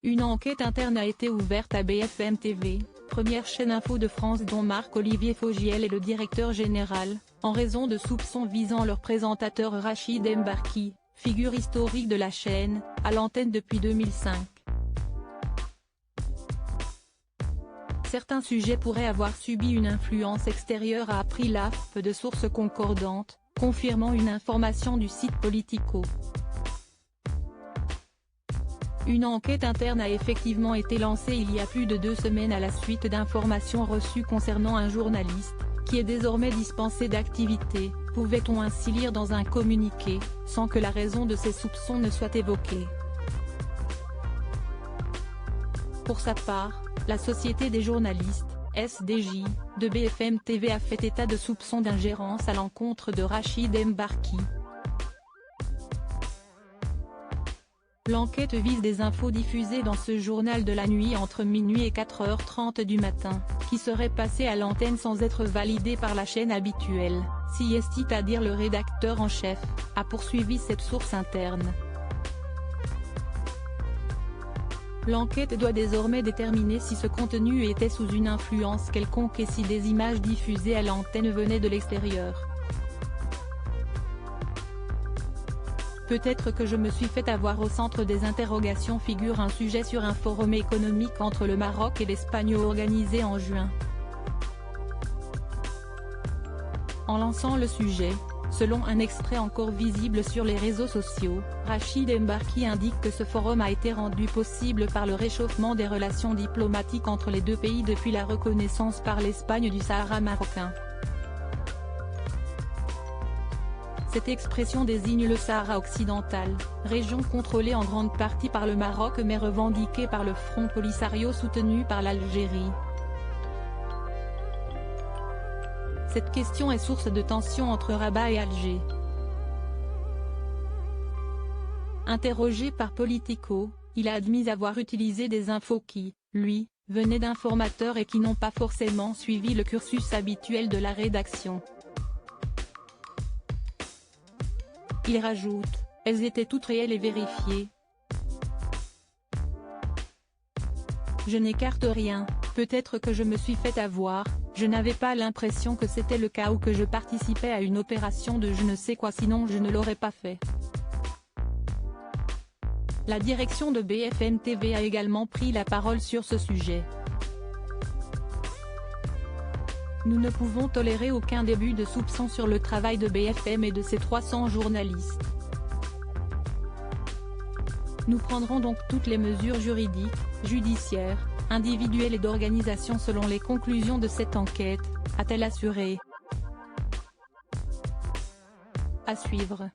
Une enquête interne a été ouverte à BFM TV, première chaîne info de France dont Marc-Olivier Fogiel est le directeur général, en raison de soupçons visant leur présentateur Rachid Mbarki, figure historique de la chaîne, à l'antenne depuis 2005. Certains sujets pourraient avoir subi une influence extérieure, a appris l'AFP de sources concordantes, confirmant une information du site Politico. Une enquête interne a effectivement été lancée il y a plus de 2 semaines à la suite d'informations reçues concernant un journaliste, qui est désormais dispensé d'activité, pouvait-on ainsi lire dans un communiqué, sans que la raison de ces soupçons ne soit évoquée. Pour sa part, la Société des journalistes, SDJ, de BFM TV a fait état de soupçons d'ingérence à l'encontre de Rachid Mbarki. L'enquête vise des infos diffusées dans ce journal de la nuit entre minuit et 4h30 du matin, qui seraient passées à l'antenne sans être validées par la chaîne habituelle, c'est-à-dire le rédacteur en chef, a poursuivi cette source interne. L'enquête doit désormais déterminer si ce contenu était sous une influence quelconque et si des images diffusées à l'antenne venaient de l'extérieur. Peut-être que je me suis fait avoir au centre des interrogations figure un sujet sur un forum économique entre le Maroc et l'Espagne organisé en juin. En lançant le sujet, selon un extrait encore visible sur les réseaux sociaux, Rachid Mbarki indique que ce forum a été rendu possible par le réchauffement des relations diplomatiques entre les deux pays depuis la reconnaissance par l'Espagne du Sahara marocain. Cette expression désigne le Sahara occidental, région contrôlée en grande partie par le Maroc mais revendiquée par le Front Polisario soutenu par l'Algérie. Cette question est source de tensions entre Rabat et Alger. Interrogé par Politico, il a admis avoir utilisé des infos qui, lui, venaient d'informateurs et qui n'ont pas forcément suivi le cursus habituel de la rédaction. Il rajoute, elles étaient toutes réelles et vérifiées. Je n'écarte rien, peut-être que je me suis fait avoir, je n'avais pas l'impression que c'était le cas ou que je participais à une opération de je ne sais quoi sinon je ne l'aurais pas fait. La direction de BFM TV a également pris la parole sur ce sujet. Nous ne pouvons tolérer aucun début de soupçon sur le travail de BFM et de ses 300 journalistes. Nous prendrons donc toutes les mesures juridiques, judiciaires, individuelles et d'organisation selon les conclusions de cette enquête, a-t-elle assuré. À suivre.